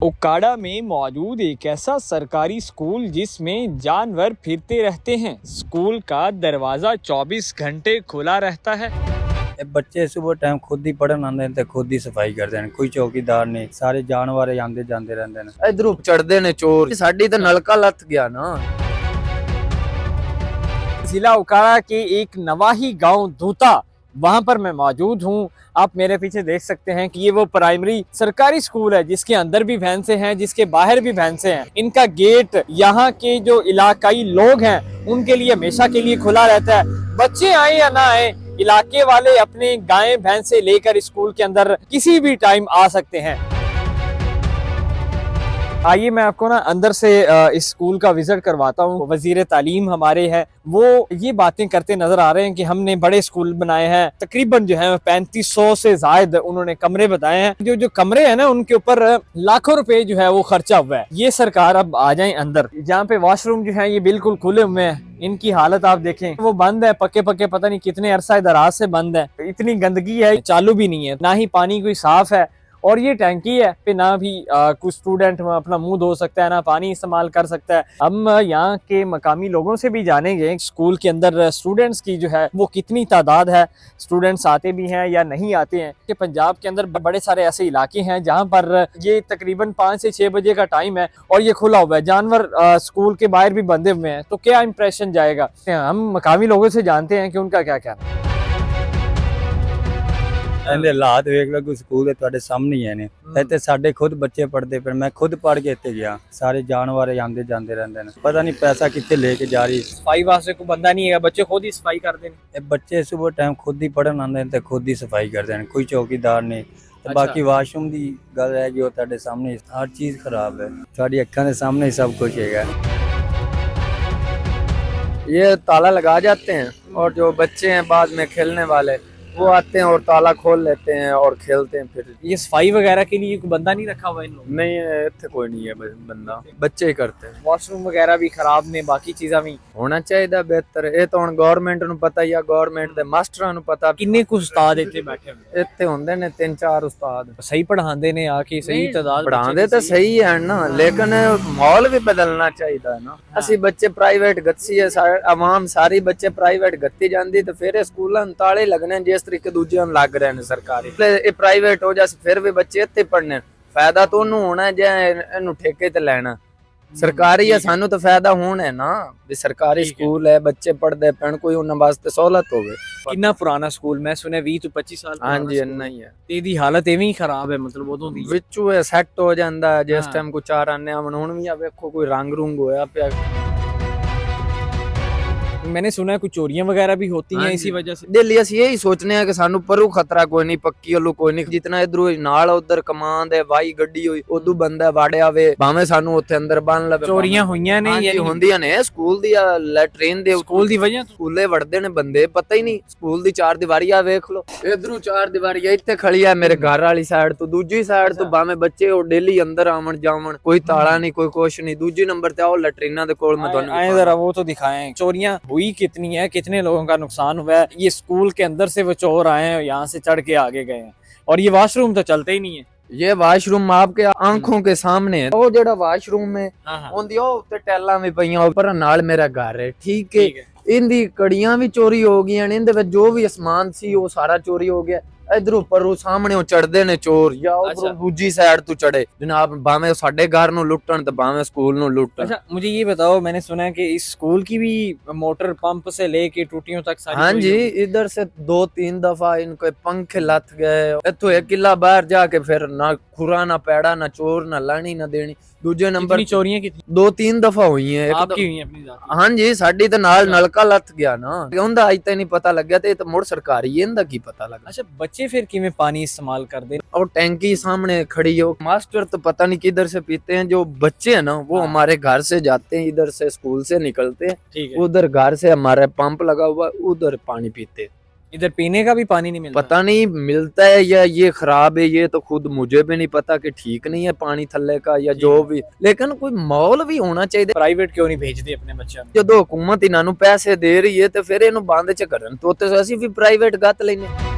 ओकाड़ा में मौजूद एक ऐसा सरकारी स्कूल जिसमें जानवर फिरते रहते हैं। स्कूल का दरवाजा 24 घंटे खुला रहता है। बच्चे सुबह टाइम खुद ही पढ़न आंदे ने ते खुद ही सफाई करदे ने, कोई चौकीदार नहीं, सारे जानवर आंदे जांदे रहंदे ने। इधरों चढ़दे ने चोर, साडी तो नलका लथ गया ना। जिला ओकाड़ा के एक नवाही गांव धूता, वहां पर मैं मौजूद हूं। आप मेरे पीछे देख सकते हैं कि ये वो प्राइमरी सरकारी स्कूल है जिसके अंदर भी भैंसे हैं, जिसके बाहर भी भैंसे हैं। इनका गेट यहाँ के जो इलाकाई लोग हैं उनके लिए हमेशा के लिए खुला रहता है। बच्चे आए या ना आए, इलाके वाले अपने गाय भैंसे लेकर स्कूल के अंदर किसी भी टाइम आ सकते हैं। आइए मैं आपको ना अंदर से इस स्कूल का विजिट करवाता हूँ। वजीर तालीम हमारे हैं, वो ये बातें करते नजर आ रहे हैं कि हमने बड़े स्कूल बनाए हैं। तकरीबन जो है 3500 से ज्यादा उन्होंने कमरे बताए हैं। जो कमरे हैं ना उनके ऊपर लाखों रुपए जो है वो खर्चा हुआ है। ये सरकार अब आ जाए अंदर। जहाँ पे वॉशरूम जो है ये बिल्कुल खुले हुए हैं, इनकी हालत आप देखें, वो बंद है, पक्के पता नहीं कितने अरसा दराज से बंद है। इतनी गंदगी है, चालू भी नहीं है, ना ही पानी कोई साफ है। और ये टैंकी है पे ना भी कुछ स्टूडेंट अपना मुंह धो सकता है, ना पानी इस्तेमाल कर सकता है। हम यहाँ के मकामी लोगों से भी जानेंगे स्कूल के अंदर स्टूडेंट्स की जो है वो कितनी तादाद है, स्टूडेंट्स आते भी हैं या नहीं आते हैं। कि पंजाब के अंदर बड़े सारे ऐसे इलाके हैं जहाँ पर ये तकरीबन 5 से 6 बजे का टाइम है और ये खुला हुआ है। जानवर स्कूल के बाहर भी बंधे हुए हैं, तो क्या इंप्रेशन जाएगा। हम मकामी लोगों से जानते हैं कि उनका क्या कहना है। ਇਹਦੇ ਹਾਲਾਤ ਵੇਖ ਲਓ, ਕੋਈ ਸਕੂਲ ਦੇ ਤੁਹਾਡੇ ਸਾਹਮਣੇ ਹੀ ਨੇ। ਇੱਥੇ ਸਾਡੇ ਖੁਦ ਬੱਚੇ ਪੜਦੇ ਪਰ ਮੈਂ ਖੁਦ ਪੜ ਕੇ ਇੱਥੇ ਗਿਆ। ਸਾਰੇ ਜਾਨਵਰ ਆਂਦੇ ਜਾਂਦੇ ਰਹਿੰਦੇ ਨੇ, ਪਤਾ ਨਹੀਂ ਪੈਸਾ ਕਿੱਥੇ ਲੈ ਕੇ ਜਾ ਰਹੀ। ਸਫਾਈ ਵਾਸਤੇ ਕੋਈ ਬੰਦਾ ਨਹੀਂ ਹੈਗਾ, ਬੱਚੇ ਖੁਦ ਹੀ ਸਫਾਈ ਕਰਦੇ ਨੇ। ਇਹ ਬੱਚੇ ਸਵੇਰ ਟਾਈਮ ਖੁਦ ਹੀ ਪੜਨ ਆਉਂਦੇ ਨੇ ਤੇ ਖੁਦ ਹੀ ਸਫਾਈ ਕਰਦੇ ਨੇ, ਕੋਈ ਚੌਕੀਦਾਰ ਨਹੀਂ। ਤੇ ਬਾਕੀ ਵਾਸ਼ਰੂਮ ਦੀ ਗੱਲ ਹੈ ਜੋ ਤੁਹਾਡੇ ਸਾਹਮਣੇ ਹਰ ਚੀਜ਼ ਖਰਾਬ ਹੈ, ਤੁਹਾਡੀ ਅੱਖਾਂ ਦੇ ਸਾਹਮਣੇ ਹੀ ਸਭ ਕੁਝ ਹੈਗਾ। ये ताला लगा जाते हैं और जो बच्चे हैं बाद में खेलने वाले वो आते हैं और ताला खोल लेते हैं और खेलते हैं। फिर ये सफाई वगैरह के लिए कोई बंदा नहीं रखा हुआ इन लोगों ने? नहीं, इत्थे कोई नहीं है बंदा, बच्चे ही करते हैं। वॉशरूम वगैरह भी खराब ने, बाकी चीज़ां भी होना चाहिए बेहतर। ये तो हुण गवर्नमेंट नूं पता ही आ, गवर्नमेंट दे मास्टरां नूं पता। किन्ने कुछ उस्ताद इत्थे बैठे हुए इत्थे हुंदे ने 3-4 उस्ताद, सही पढ़ांदे ने, आके सही तादाद पढ़ांदे तो सही है ना, लेकिन माहौल भी बदलना चाहिए ना। ਅਸੀਂ ਬੱਚੇ ਪ੍ਰਾਈਵੇਟ ਗੱਤੀ ਹੈ, ਆਵਾਮ ਸਾਰੀ ਬੱਚੇ ਪ੍ਰਾਈਵੇਟ ਗੱਤੀ ਜਾਂਦੀ ਤੇ ਫਿਰ ਇਹ ਸਕੂਲਾਂ ਨੂੰ ਤਾਲੇ ਲੱਗਣੇ ਜਿਸ ਤਰੀਕੇ ਦੂਜਿਆਂ ਨੂੰ ਲੱਗ ਰਹੇ ਨੇ ਸਰਕਾਰੀ। ਇਹ ਪ੍ਰਾਈਵੇਟ ਹੋ ਜਾਸ ਫਿਰ ਵੀ ਬੱਚੇ ਇੱਥੇ ਪੜਨੇ, ਫਾਇਦਾ ਤਾਂ ਉਹਨੂੰ ਹੋਣਾ ਜੇ ਇਹਨੂੰ ਠੇਕੇ ਤੇ ਲੈਣਾ। ਸਰਕਾਰੀ ਹੈ, ਸਾਨੂੰ ਤਾਂ ਫਾਇਦਾ ਹੋਣਾ ਹੈ ਨਾ ਵੀ ਸਰਕਾਰੀ ਸਕੂਲ ਹੈ, ਬੱਚੇ ਪੜਦੇ ਪੈਣ, ਕੋਈ ਉਹਨਾਂ ਵਾਸਤੇ ਸਹੂਲਤ ਹੋਵੇ। ਕਿੰਨਾ ਪੁਰਾਣਾ ਸਕੂਲ? ਮੈਂ ਸੁਣਿਆ 20 ਤੋਂ 25 ਸਾਲ। ਹਾਂਜੀ ਇੰਨਾ ਹੀ ਹੈ। ਤੇ ਇਹਦੀ ਹਾਲਤ ਐਵੇਂ ਹੀ ਖਰਾਬ ਹੈ, ਮਤਲਬ ਉਦੋਂ ਦੀ ਵਿੱਚੋਂ ਇਹ ਸੈੱਟ ਹੋ ਜਾਂਦਾ ਜਿਸ ਟਾਈਮ ਕੋ ਚਾਰ ਆਨੇ ਆ। ਹੁਣ ਵੀ ਆ ਵੇਖੋ ਕੋਈ ਰੰਗ ਰੁੰਗ ਹੋਇਆ ਪਿਆ। मैंने सुना है कुछ चोरियां वगैरह भी होती हैं इसी वजह से। दिल्ली ਅਸੀਂ यही सोचने हैं कि सानू परू खतरा कोई नहीं, पक्की वालू कोई नहीं। जितना इधरों नाल उधर कमान दे वाई गड्डी होई उदू बंदा वाड़िया वे भाਵੇਂ ਸਾਨੂੰ ਉੱਥੇ ਅੰਦਰ ਬੰਨ ਲਵੇ। ਚੋਰੀਆਂ ਹੋਈਆਂ ਨੇ ਯਾਨੀ ਹੁੰਦੀਆਂ ਨੇ ਸਕੂਲ ਦੀ ਲੈਟਰੀਨ ਦੇ ਸਕੂਲ ਦੀ ਵਜ੍ਹਾ ਤੋਂ ਸਕੂਲੇ ਵੜਦੇ ਨੇ ਬੰਦੇ, ਪਤਾ ਹੀ ਨਹੀਂ। ਸਕੂਲ ਦੀ ਚਾਰ ਦੀਵਾਰੀ ਆ ਵੇਖ ਲਓ, ਇਧਰੋਂ ਚਾਰ ਦੀਵਾਰੀ ਇੱਥੇ ਖੜੀ ਆ ਮੇਰੇ ਘਰ ਵਾਲੀ ਸਾਈਡ ਤੋਂ, ਦੂਜੀ ਸਾਈਡ ਤੋਂ ਭਾਵੇਂ ਬੱਚੇ ਉਹ ਡੇਲੀ ਅੰਦਰ ਆਵਣ ਜਾਵਣ, ਕੋਈ ਤਾਲਾ ਨਹੀਂ ਕੋਈ ਕੁਛ ਨਹੀਂ। ਦੂਜੀ ਨੰਬਰ ਤੇ ਆਓ ਲੈਟਰੀਨਾਂ ਦੇ ਕੋਲ मैं ਤੁਹਾਨੂੰ आए जरा वो तो दिखाएं चोरियां हुई कितनी है, कितने लोगों का नुकसान हुआ है। ये स्कूल के अंदर से वो चोर आए हैं, यहाँ से चढ़ के आगे गए हैं और ये वॉशरूम तो चलते ही नहीं है। ये वाशरूम आपके आंखों के सामने है। वो जेड़ा वाशरूम में होंदी ओ उत्ते टैलां भी पईयां, ऊपर नाल मेरा घर है, ठीक है। इनदी कड़ियां भी चोरी हो गई, इनदे विच जो भी सामान सी वो सारा चोरी हो गया। इधर ऊपर सामने चढ़ते ने चोर या दूजी साइड तो चढ़े जनाब, भावे साडे घर नु लुटन ते भावे स्कूल नु लुटन। अच्छा मुझे ये बताओ, मैंने सुना है कि इस स्कूल की भी मोटर पंप से लेके टूटियों तक सारी। हाँ जी, इधर से 2-3 दफा इनके पंखे लथ गए। इथों एक किला बाहर जाके फिर ना खुरा ना पैड़ा ना चोर ना लानी ना देनी। दूजे नंबर चोरियां कितनी 2-3 दफा हुई हैं। आपकी हुई हैं अपनी जाती? हाँ जी, साडी ते नाल नलका लथ गया ना, उनदा अज तक नहीं पता लग्या ते मुड़ सरकारी इनदा की पता लगा। अच्छा बच्चे फिर किवें पानी इस्तेमाल करदे? और टैंकी सामने खड़ी हो, मास्टर तो पता नहीं किधर से पीते हैं। जो बच्चे हैं ना वो हमारे घर से जाते हैं, इधर से स्कूल से निकलते हैं, उधर घर से हमारे पंप लगा हुआ उधर पानी पीते। इधर पीने का भी पानी नहीं मिलता? पता नहीं मिलता है या ये खराब है, ये तो खुद मुझे भी नहीं पता कि ठीक नहीं है पानी थल्ले का या जो भी, लेकिन कोई माहौल भी होना चाहिए। प्राइवेट क्यों नहीं भेजते अपने बच्चे? जो हुकूमत इन्हों पैसे दे रही है तो फिर इन्हों बंद च करन तो असि भी प्राइवेट गत लेने।